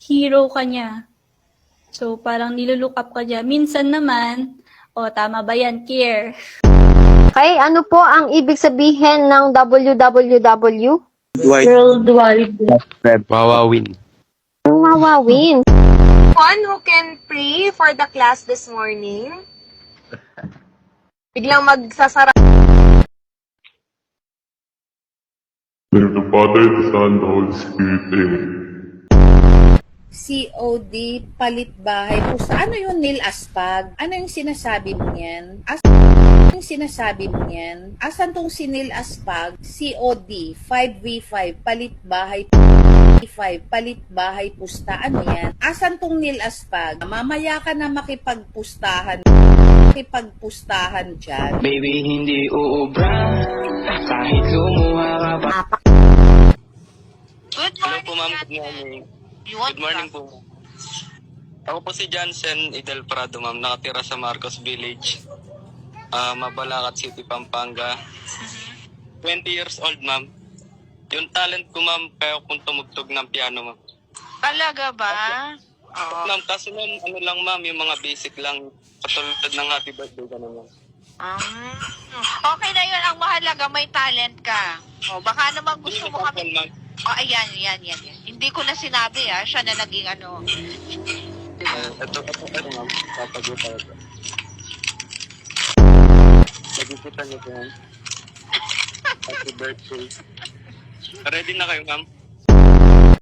hero ka niya. So, parang nilulook up ka niya. Minsan naman, tama ba yan, care. Okay, ano po ang ibig sabihin ng WWW? Worldwide. Wawawin. Ang wawawin. One who can pray for the class this morning. Biglang magsasara. Name of the Father, the Son, the Holy Spirit. Amen. COD, palit bahay. Pusta, ano yung nil aspag? Ano yung sinasabi mo yan? Yung sinasabi mo yan? Asan tong sinil aspag? COD, 5v5, palit bahay. 5, palit bahay, pusta. Ano yan? Asan tong nil aspag? Mamaya ka na makipagpustahan dyan. Baby, hindi uubra. Kahit lumuha ka pa. Good Hello morning, po, ma'am. Good Jansen. morning. You want Good morning po. Ako po si Jansen Idel Prado, ma'am. Nakatira sa Marcos Village. Mabalacat City, Pampanga. 20 years old, ma'am. Yung talent ko, ma'am, kaya kung tumugtog ng piano, ma'am. Talaga ba? Oo. Ma'am, kasi ma'am, ano lang, ma'am, yung mga basic lang. Katulad ng happy birthday ka naman. Okay na yun. Ang mahalaga, may talent ka. Baka naman gusto mo kami... Ma'am. Ayan. Hindi ko na sinabi, siya na naging ano. Ito, ma'am. Papagutan ko. Nagigutan niyo po, ma'am. Happy birthday. Ready na kayo, ma'am?